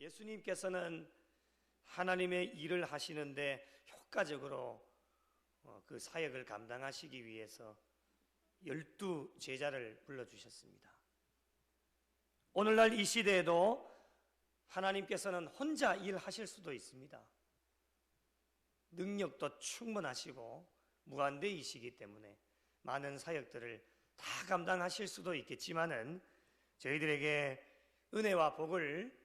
예수님께서는 하나님의 일을 하시는데 효과적으로 그 사역을 감당하시기 위해서 12 제자를 불러주셨습니다. 오늘날 이 시대에도 하나님께서는 혼자 일하실 수도 있습니다. 능력도 충분하시고 무한대이시기 때문에 많은 사역들을 다 감당하실 수도 있겠지만은 저희들에게 은혜와 복을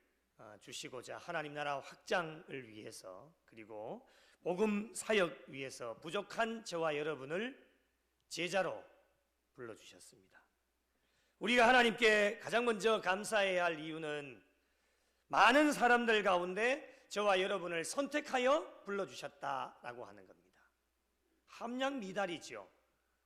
주시고자 하나님 나라 확장을 위해서, 그리고 복음 사역 위해서 부족한 저와 여러분을 제자로 불러주셨습니다. 우리가 하나님께 가장 먼저 감사해야 할 이유는 많은 사람들 가운데 저와 여러분을 선택하여 불러주셨다라고 하는 겁니다. 함량미달이죠.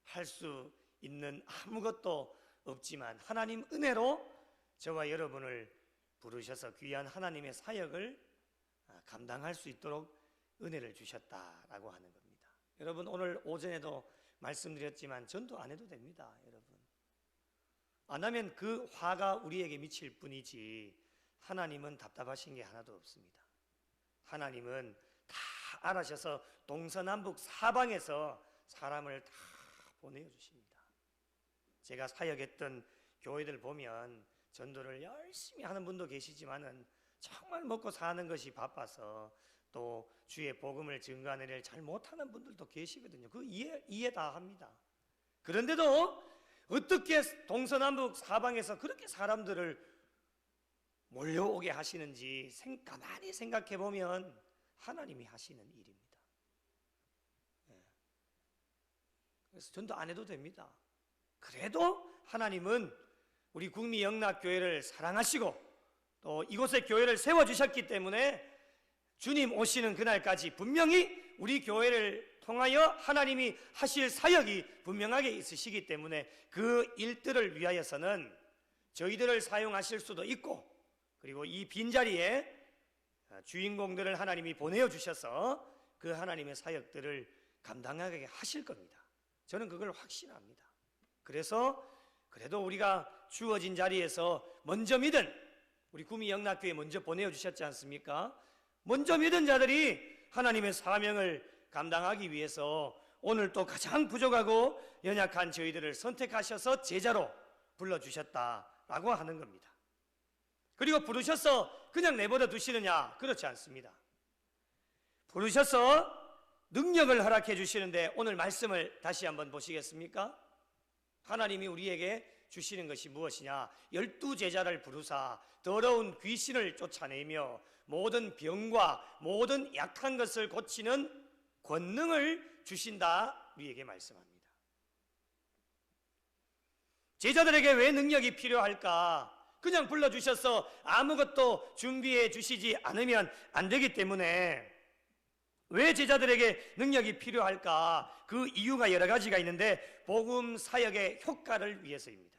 할 수 있는 아무것도 없지만 하나님 은혜로 저와 여러분을 부르셔서 귀한 하나님의 사역을 감당할 수 있도록 은혜를 주셨다라고 하는 겁니다. 여러분, 오늘 오전에도 말씀드렸지만 전도 안 해도 됩니다. 여러분, 안 하면 그 화가 우리에게 미칠 뿐이지 하나님은 답답하신 게 하나도 없습니다. 하나님은 다 알아셔서 동서남북 사방에서 사람을 다 보내어 주십니다. 제가 사역했던 교회들 보면 전도를 열심히 하는 분도 계시지만은 정말 먹고 사는 것이 바빠서 또 주의 복음을 증거하는 일을 잘 못하는 분들도 계시거든요. 그 이해 다 합니다. 그런데도 어떻게 동서남북 사방에서 그렇게 사람들을 몰려오게 하시는지 가만히 생각해 보면 하나님이 하시는 일입니다. 그래서 전도 안 해도 됩니다. 그래도 하나님은 우리 국미영락교회를 사랑하시고 또 이곳에 교회를 세워주셨기 때문에 주님 오시는 그날까지 분명히 우리 교회를 통하여 하나님이 하실 사역이 분명하게 있으시기 때문에 그 일들을 위하여서는 저희들을 사용하실 수도 있고, 그리고 이 빈자리에 주인공들을 하나님이 보내어 주셔서 그 하나님의 사역들을 감당하게 하실 겁니다. 저는 그걸 확신합니다. 그래서 그래도 우리가 주어진 자리에서 먼저 믿은 우리 구미영락교회에 먼저 보내어 주셨지 않습니까? 먼저 믿은 자들이 하나님의 사명을 감당하기 위해서 오늘 또 가장 부족하고 연약한 저희들을 선택하셔서 제자로 불러주셨다라고 하는 겁니다. 그리고 부르셔서 그냥 내버려 두시느냐? 그렇지 않습니다. 부르셔서 능력을 허락해 주시는데 오늘 말씀을 다시 한번 보시겠습니까? 하나님이 우리에게 주시는 것이 무엇이냐? 12 제자를 부르사 더러운 귀신을 쫓아내며 모든 병과 모든 약한 것을 고치는 권능을 주신다, 우리에게 말씀합니다. 제자들에게 왜 능력이 필요할까? 그냥 불러주셔서 아무것도 준비해 주시지 않으면 안 되기 때문에 왜 제자들에게 능력이 필요할까? 그 이유가 여러 가지가 있는데 복음 사역의 효과를 위해서입니다.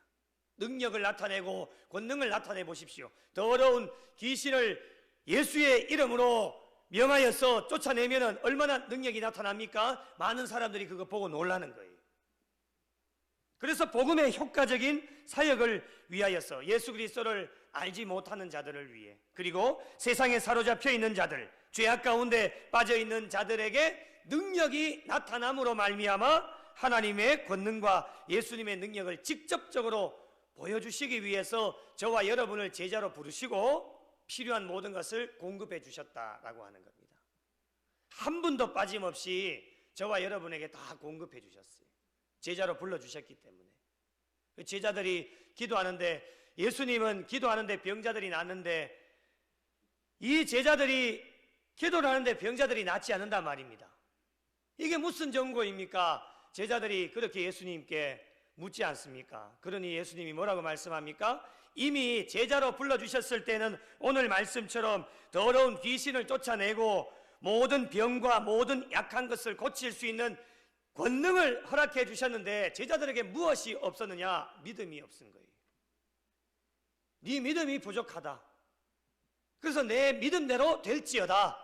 능력을 나타내고 권능을 나타내 보십시오. 더러운 귀신을 예수의 이름으로 명하여서 쫓아내면 얼마나 능력이 나타납니까? 많은 사람들이 그거 보고 놀라는 거예요. 그래서 복음의 효과적인 사역을 위하여서 예수 그리스도를 알지 못하는 자들을 위해, 그리고 세상에 사로잡혀 있는 자들, 죄악 가운데 빠져 있는 자들에게 능력이 나타남으로 말미암아 하나님의 권능과 예수님의 능력을 직접적으로 보여주시기 위해서 저와 여러분을 제자로 부르시고 필요한 모든 것을 공급해 주셨다라고 하는 겁니다. 한 분도 빠짐없이 저와 여러분에게 다 공급해 주셨어요. 제자로 불러주셨기 때문에. 제자들이 기도하는데, 예수님은 기도하는데 병자들이 낫는데 이 제자들이 기도를 하는데 병자들이 낫지 않는단 말입니다. 이게 무슨 정보입니까? 제자들이 그렇게 예수님께 묻지 않습니까? 그러니 예수님이 뭐라고 말씀합니까? 이미 제자로 불러주셨을 때는 오늘 말씀처럼 더러운 귀신을 쫓아내고 모든 병과 모든 약한 것을 고칠 수 있는 권능을 허락해 주셨는데 제자들에게 무엇이 없었느냐? 믿음이 없은 거예요. 네 믿음이 부족하다. 그래서 내 믿음대로 될지어다.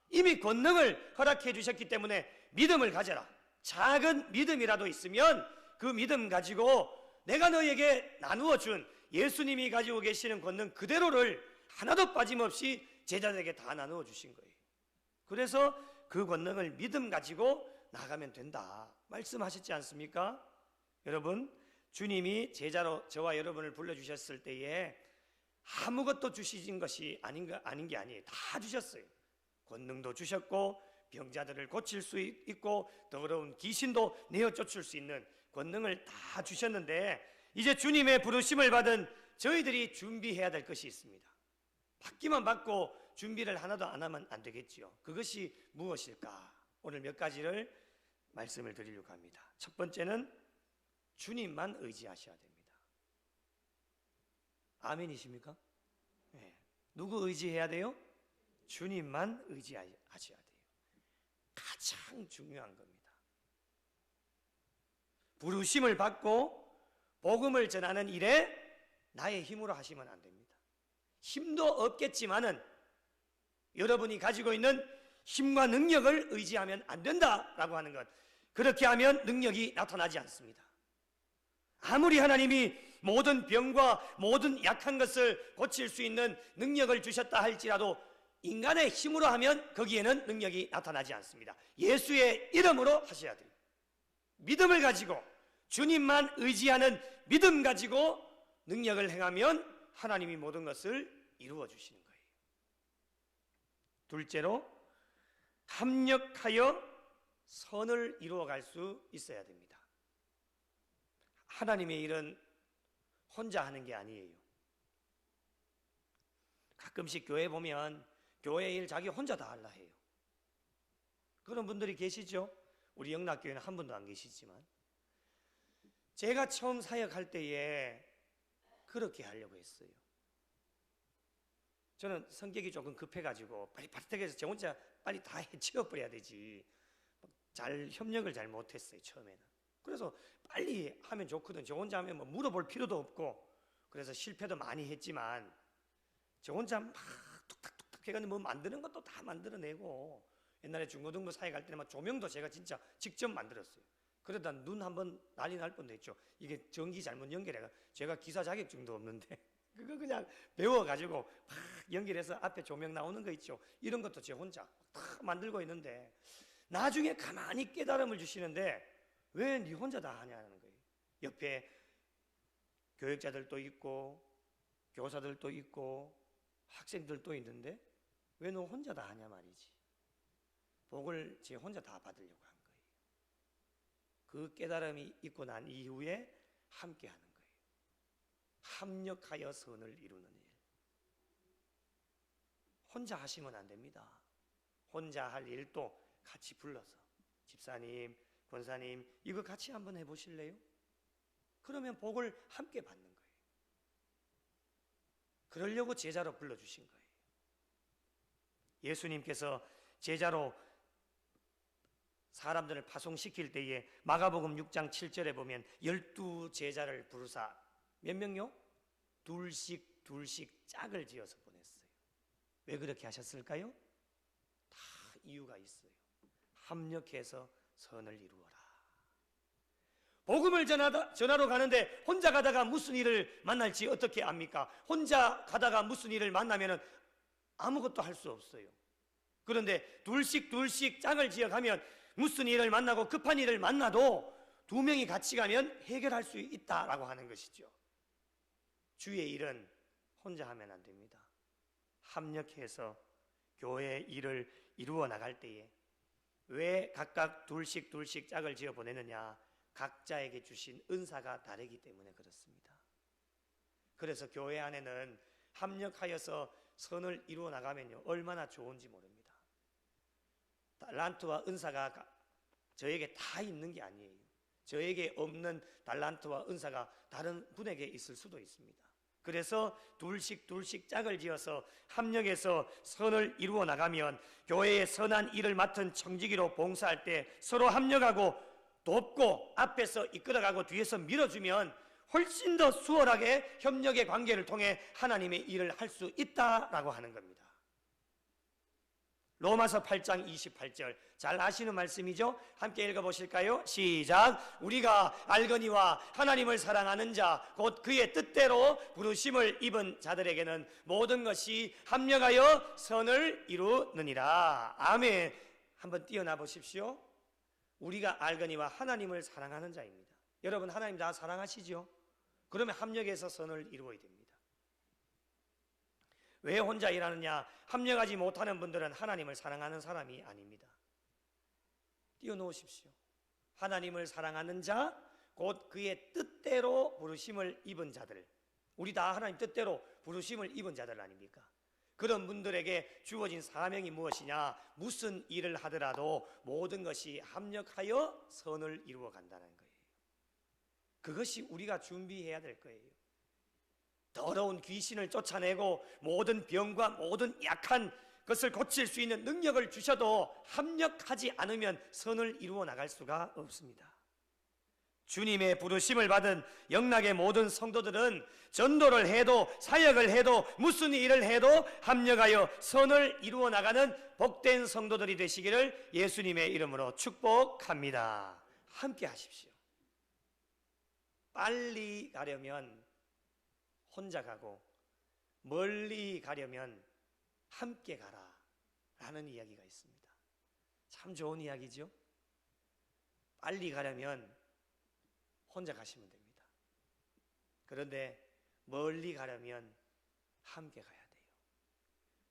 이미 권능을 허락해 주셨기 때문에 믿음을 가져라. 작은 믿음이라도 있으면 그 믿음 가지고 내가 너에게 나누어 준 예수님이 가지고 계시는 권능 그대로를 하나도 빠짐없이 제자들에게 다 나누어 주신 거예요. 그래서 그 권능을 믿음 가지고 나가면 된다 말씀하셨지 않습니까? 여러분, 주님이 제자로 저와 여러분을 불러주셨을 때에 아무것도 주신 것이 아닌 게 아니에요. 다 주셨어요. 권능도 주셨고 병자들을 고칠 수 있고 더러운 귀신도 내어 쫓을 수 있는 권능을 다 주셨는데, 이제 주님의 부르심을 받은 저희들이 준비해야 될 것이 있습니다. 받기만 받고 준비를 하나도 안 하면 안 되겠지요. 그것이 무엇일까? 오늘 몇 가지를 말씀을 드리려고 합니다. 첫 번째는 주님만 의지하셔야 됩니다. 아멘이십니까? 네. 누구 의지해야 돼요? 주님만 의지하셔야 돼요. 가장 중요한 겁니다. 부르심을 받고 복음을 전하는 일에 나의 힘으로 하시면 안 됩니다. 힘도 없겠지만은 여러분이 가지고 있는 힘과 능력을 의지하면 안 된다라고 하는 것. 그렇게 하면 능력이 나타나지 않습니다. 아무리 하나님이 모든 병과 모든 약한 것을 고칠 수 있는 능력을 주셨다 할지라도 인간의 힘으로 하면 거기에는 능력이 나타나지 않습니다. 예수의 이름으로 하셔야 돼요. 믿음을 가지고 주님만 의지하는 믿음 가지고 능력을 행하면 하나님이 모든 것을 이루어 주시는 거예요. 둘째로, 합력하여 선을 이루어갈 수 있어야 됩니다. 하나님의 일은 혼자 하는 게 아니에요. 가끔씩 교회 보면 교회 일 자기 혼자 다 하려 해요. 그런 분들이 계시죠? 우리 영락교회는 한 분도 안 계시지만, 제가 처음 사역할 때에 그렇게 하려고 했어요. 저는 성격이 조금 급해가지고 빨리 파트에서 저 혼자 빨리 다 해치워버려야 되지, 잘 협력을 잘 못했어요 처음에는. 그래서 빨리 하면 좋거든. 저 혼자 하면 뭐 물어볼 필요도 없고, 그래서 실패도 많이 했지만 저 혼자 막 툭탁툭탁 해가지고 뭐 만드는 것도 다 만들어내고, 옛날에 중고등부 사회 갈 때는 막 조명도 제가 진짜 직접 만들었어요. 그러다 눈 한번 난리 날 뻔도 했죠. 이게 전기 잘못 연결해가, 제가 기사 자격증도 없는데 그거 그냥 배워가지고 막 연결해서 앞에 조명 나오는 거 있죠. 이런 것도 제 혼자 다 만들고 있는데, 나중에 가만히 깨달음을 주시는데 왜 네 혼자 다 하냐는 거예요. 옆에 교육자들도 있고 교사들도 있고 학생들도 있는데 왜 너 혼자 다 하냐 말이지. 복을 제 혼자 다 받으려고 한 거예요. 그 깨달음이 있고 난 이후에 함께 하는 거예요. 합력하여 선을 이루는 일. 혼자 하시면 안 됩니다. 혼자 할 일도 같이 불러서, 집사님, 권사님, 이거 같이 한번 해보실래요? 그러면 복을 함께 받는 거예요. 그러려고 제자로 불러주신 거예요. 예수님께서 제자로 사람들을 파송시킬 때에 마가복음 6장 7절에 보면 12제자를 부르사 몇 명요? 둘씩 짝을 지어서 보냈어요. 왜 그렇게 하셨을까요? 다 이유가 있어요. 합력해서 선을 이루어라. 복음을 전하러 가는데 혼자 가다가 무슨 일을 만날지 어떻게 압니까? 혼자 가다가 무슨 일을 만나면 아무것도 할 수 없어요. 그런데 둘씩 짝을 지어가면 무슨 일을 만나고 급한 일을 만나도 두 명이 같이 가면 해결할 수 있다라고 하는 것이죠. 주의 일은 혼자 하면 안 됩니다. 합력해서 교회의 일을 이루어 나갈 때에 왜 각각 둘씩 짝을 지어 보내느냐? 각자에게 주신 은사가 다르기 때문에 그렇습니다. 그래서 교회 안에는 합력하여서 선을 이루어 나가면요, 얼마나 좋은지 모릅니다. 달란트와 은사가 저에게 다 있는 게 아니에요. 저에게 없는 달란트와 은사가 다른 분에게 있을 수도 있습니다. 그래서 둘씩 짝을 지어서 합력해서 선을 이루어 나가면 교회의 선한 일을 맡은 청지기로 봉사할 때 서로 합력하고 돕고 앞에서 이끌어가고 뒤에서 밀어주면 훨씬 더 수월하게 협력의 관계를 통해 하나님의 일을 할 수 있다라고 하는 겁니다. 로마서 8장 28절 잘 아시는 말씀이죠? 함께 읽어보실까요? 시작. 우리가 알거니와 하나님을 사랑하는 자 곧 그의 뜻대로 부르심을 입은 자들에게는 모든 것이 합력하여 선을 이루느니라. 아멘. 한번 뛰어나 보십시오. 우리가 알거니와 하나님을 사랑하는 자입니다. 여러분 하나님 다 사랑하시죠? 그러면 합력해서 선을 이루어야 됩니다. 왜 혼자 일하느냐? 합력하지 못하는 분들은 하나님을 사랑하는 사람이 아닙니다. 띄워놓으십시오. 하나님을 사랑하는 자, 곧 그의 뜻대로 부르심을 입은 자들. 우리 다 하나님 뜻대로 부르심을 입은 자들 아닙니까? 그런 분들에게 주어진 사명이 무엇이냐? 무슨 일을 하더라도 모든 것이 합력하여 선을 이루어 간다는 거예요. 그것이 우리가 준비해야 될 거예요. 더러운 귀신을 쫓아내고 모든 병과 모든 약한 것을 고칠 수 있는 능력을 주셔도 합력하지 않으면 선을 이루어 나갈 수가 없습니다. 주님의 부르심을 받은 영락의 모든 성도들은 전도를 해도 사역을 해도 무슨 일을 해도 합력하여 선을 이루어 나가는 복된 성도들이 되시기를 예수님의 이름으로 축복합니다. 함께 하십시오. 빨리 가려면 혼자 가고 멀리 가려면 함께 가라 라는 이야기가 있습니다. 참 좋은 이야기죠. 빨리 가려면 혼자 가시면 됩니다. 그런데 멀리 가려면 함께 가야 돼요.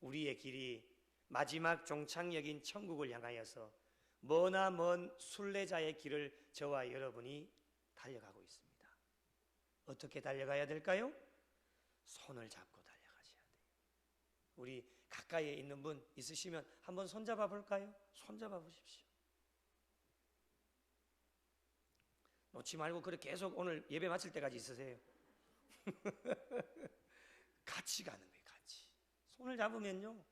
우리의 길이 마지막 종착역인 천국을 향하여서 머나 먼 순례자의 길을 저와 여러분이 달려가고 있습니다. 어떻게 달려가야 될까요? 손을 잡고 달려가셔야 돼요. 우리 가까이에 있는 분 있으시면 한번 손잡아 볼까요? 손잡아 보십시오. 놓지 말고 그렇게 계속 오늘 예배 마칠 때까지 있으세요. 같이 가는 거예요. 같이. 손을 잡으면요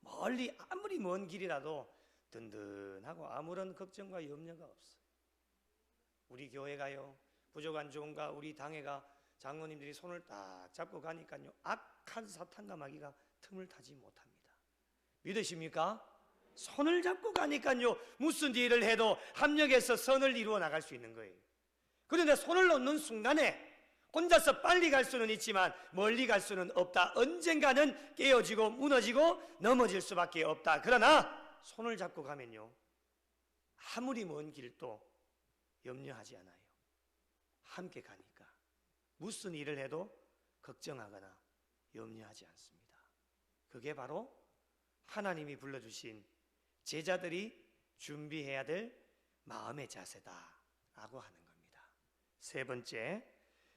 멀리 아무리 먼 길이라도 든든하고 아무런 걱정과 염려가 없어요. 우리 교회가요 부족한 종과 우리 당회가 장로님들이 손을 딱 잡고 가니까요 악한 사탄과 마귀가 틈을 타지 못합니다. 믿으십니까? 손을 잡고 가니까요 무슨 일을 해도 합력해서 선을 이루어 나갈 수 있는 거예요. 그런데 손을 놓는 순간에 혼자서 빨리 갈 수는 있지만 멀리 갈 수는 없다. 언젠가는 깨어지고 무너지고 넘어질 수밖에 없다. 그러나 손을 잡고 가면요 아무리 먼 길도 염려하지 않아요. 함께 가니까 무슨 일을 해도 걱정하거나 염려하지 않습니다. 그게 바로 하나님이 불러주신 제자들이 준비해야 될 마음의 자세다라고 하는 겁니다. 세 번째,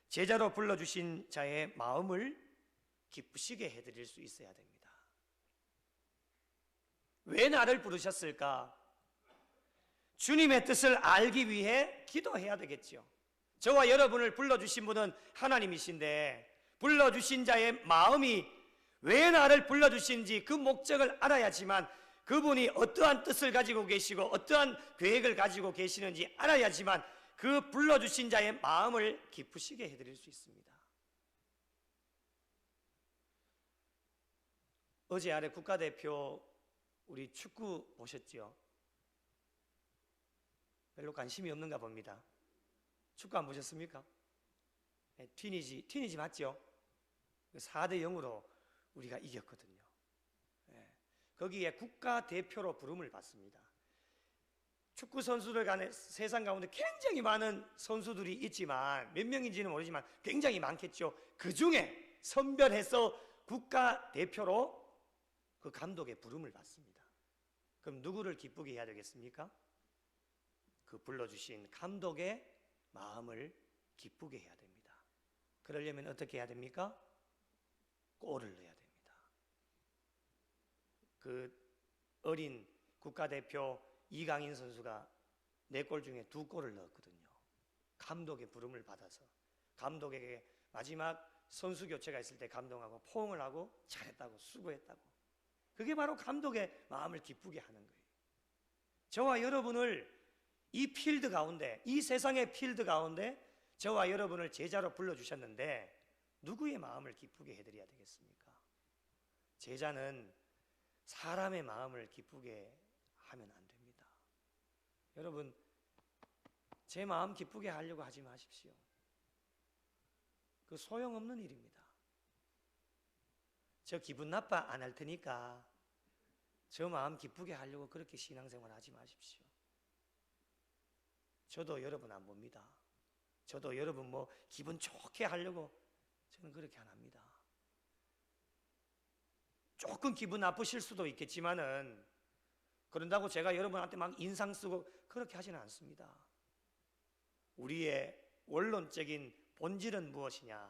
제자로 불러주신 자의 마음을 기쁘시게 해드릴 수 있어야 됩니다. 왜 나를 부르셨을까? 주님의 뜻을 알기 위해 기도해야 되겠죠. 저와 여러분을 불러주신 분은 하나님이신데 불러주신 자의 마음이 왜 나를 불러주신지 그 목적을 알아야지만 그분이 어떠한 뜻을 가지고 계시고 어떠한 계획을 가지고 계시는지 알아야지만 그 불러주신 자의 마음을 기쁘시게 해드릴 수 있습니다. 어제 아래 국가대표 우리 축구 보셨죠? 별로 관심이 없는가 봅니다. 축구 안 보셨습니까? 네, 튀니지 맞죠? 4대 0으로 우리가 이겼거든요. 네, 거기에 국가대표로 부름을 받습니다. 축구 선수들 간에 세상 가운데 굉장히 많은 선수들이 있지만 몇 명인지는 모르지만 굉장히 많겠죠. 그 중에 선별해서 국가대표로 그 감독의 부름을 받습니다. 그럼 누구를 기쁘게 해야 되겠습니까? 그 불러주신 감독의 마음을 기쁘게 해야 됩니다. 그러려면 어떻게 해야 됩니까? 골을 넣어야 됩니다. 그 어린 국가대표 이강인 선수가 4골 중에 2골을 넣었거든요. 감독의 부름을 받아서 감독에게 마지막 선수 교체가 있을 때 감동하고 포옹을 하고 잘했다고 수고했다고. 그게 바로 감독의 마음을 기쁘게 하는 거예요. 저와 여러분을 이 필드 가운데, 이 세상의 필드 가운데 저와 여러분을 제자로 불러주셨는데 누구의 마음을 기쁘게 해드려야 되겠습니까? 제자는 사람의 마음을 기쁘게 하면 안 됩니다. 여러분, 제 마음 기쁘게 하려고 하지 마십시오. 그 소용없는 일입니다. 저 기분 나빠 안 할 테니까 저 마음 기쁘게 하려고 그렇게 신앙생활 하지 마십시오. 저도 여러분 안 봅니다. 저도 여러분 뭐 기분 좋게 하려고 저는 그렇게 안 합니다. 조금 기분 나쁘실 수도 있겠지만은 그런다고 제가 여러분한테 막 인상 쓰고 그렇게 하지는 않습니다. 우리의 원론적인 본질은 무엇이냐?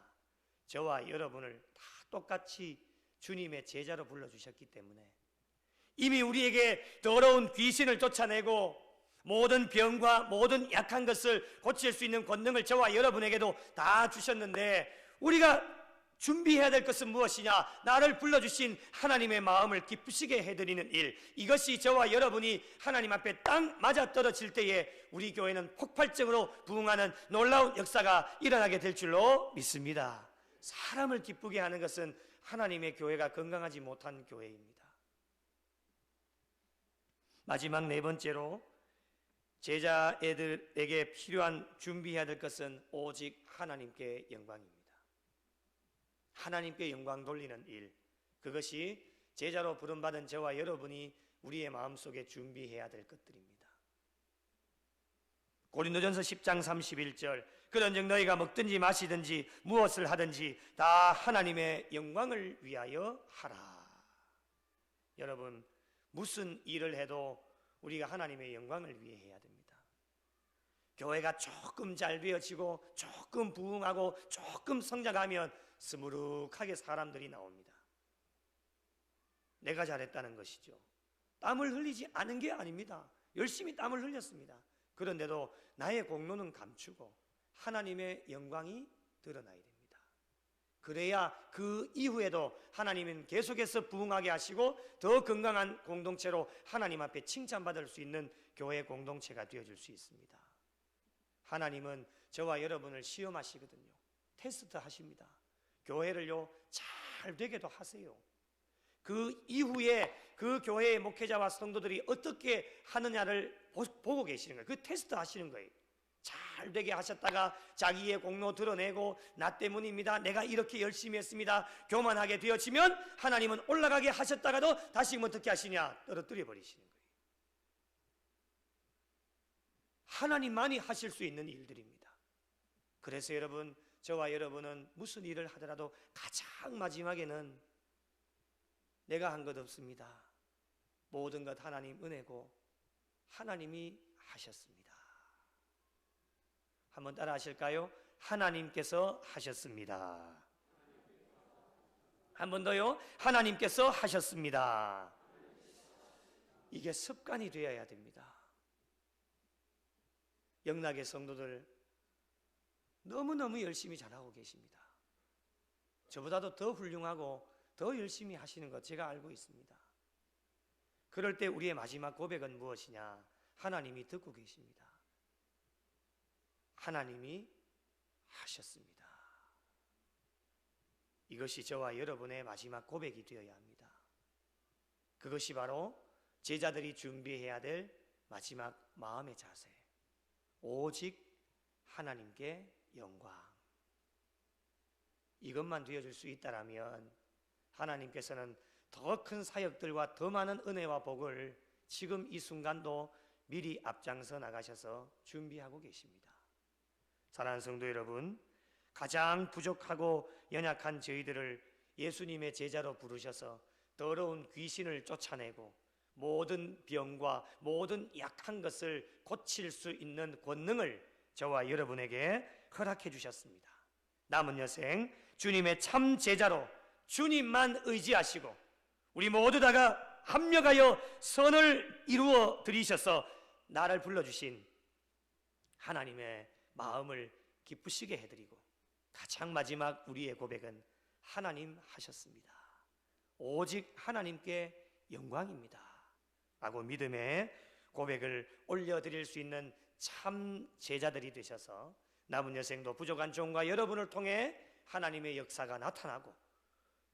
저와 여러분을 다 똑같이 주님의 제자로 불러주셨기 때문에 이미 우리에게 더러운 귀신을 쫓아내고 모든 병과 모든 약한 것을 고칠 수 있는 권능을 저와 여러분에게도 다 주셨는데 우리가 준비해야 될 것은 무엇이냐? 나를 불러주신 하나님의 마음을 기쁘시게 해드리는 일, 이것이 저와 여러분이 하나님 앞에 딱 맞아떨어질 때에 우리 교회는 폭발적으로 부흥하는 놀라운 역사가 일어나게 될 줄로 믿습니다. 사람을 기쁘게 하는 것은 하나님의 교회가 건강하지 못한 교회입니다. 마지막 네 번째로 제자애들에게 필요한 준비해야 될 것은 오직 하나님께 영광입니다. 하나님께 영광 돌리는 일, 그것이 제자로 부름받은 저와 여러분이 우리의 마음속에 준비해야 될 것들입니다. 고린도전서 10장 31절, 그런즉 너희가 먹든지 마시든지 무엇을 하든지 다 하나님의 영광을 위하여 하라. 여러분, 무슨 일을 해도 우리가 하나님의 영광을 위해 해야 됩니다. 교회가 조금 잘 되어지고 조금 부흥하고 조금 성장하면 스무룩하게 사람들이 나옵니다. 내가 잘했다는 것이죠. 땀을 흘리지 않은 게 아닙니다. 열심히 땀을 흘렸습니다. 그런데도 나의 공로는 감추고 하나님의 영광이 드러나야 됩니다. 그래야 그 이후에도 하나님은 계속해서 부흥하게 하시고 더 건강한 공동체로 하나님 앞에 칭찬받을 수 있는 교회 공동체가 되어줄 수 있습니다. 하나님은 저와 여러분을 시험하시거든요. 테스트 하십니다. 교회를요 잘 되게도 하세요. 그 이후에 그 교회의 목회자와 성도들이 어떻게 하느냐를 보고 계시는 거예요. 그 테스트 하시는 거예요. 잘 되게 하셨다가 자기의 공로 드러내고 나 때문입니다, 내가 이렇게 열심히 했습니다, 교만하게 되어지면 하나님은 올라가게 하셨다가도 다시 어떻게 하시냐? 떨어뜨려 버리시는 거예요. 하나님만이 하실 수 있는 일들입니다. 그래서 여러분, 저와 여러분은 무슨 일을 하더라도 가장 마지막에는 내가 한 것 없습니다, 모든 것 하나님 은혜고 하나님이 하셨습니다. 한번 따라 하실까요? 하나님께서 하셨습니다. 한 번 더요. 하나님께서 하셨습니다. 이게 습관이 되어야 됩니다. 영락의 성도들 너무너무 열심히 잘하고 계십니다. 저보다도 더 훌륭하고 더 열심히 하시는 것 제가 알고 있습니다. 그럴 때 우리의 마지막 고백은 무엇이냐? 하나님이 듣고 계십니다. 하나님이 하셨습니다. 이것이 저와 여러분의 마지막 고백이 되어야 합니다. 그것이 바로 제자들이 준비해야 될 마지막 마음의 자세, 오직 하나님께 영광. 이것만 되어줄 수 있다면 하나님께서는 더 큰 사역들과 더 많은 은혜와 복을 지금 이 순간도 미리 앞장서 나가셔서 준비하고 계십니다. 사랑하는 성도 여러분, 가장 부족하고 연약한 저희들을 예수님의 제자로 부르셔서 더러운 귀신을 쫓아내고 모든 병과 모든 약한 것을 고칠 수 있는 권능을 저와 여러분에게 허락해 주셨습니다. 남은 여생 주님의 참 제자로 주님만 의지하시고 우리 모두 다가 합력하여 선을 이루어 드리셔서 나를 불러주신 하나님의 마음을 기쁘시게 해드리고 가장 마지막 우리의 고백은 하나님 하셨습니다. 오직 하나님께 영광입니다 라고 믿음의 고백을 올려드릴 수 있는 참 제자들이 되셔서 남은 여생도 부족한 종과 여러분을 통해 하나님의 역사가 나타나고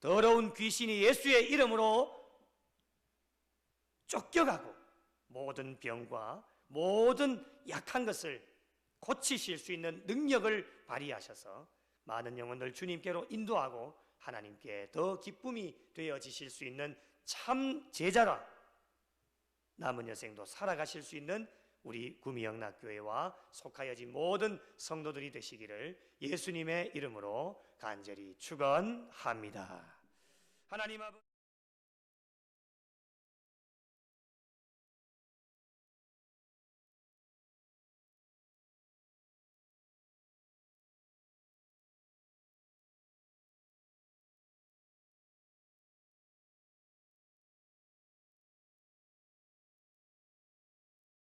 더러운 귀신이 예수의 이름으로 쫓겨가고 모든 병과 모든 약한 것을 고치실 수 있는 능력을 발휘하셔서 많은 영혼들 주님께로 인도하고 하나님께 더 기쁨이 되어지실 수 있는 참 제자가 남은 여생도 살아가실 수 있는 우리 구미영락교회와 속하여진 모든 성도들이 되시기를 예수님의 이름으로 간절히 축원합니다. 하나님 아버지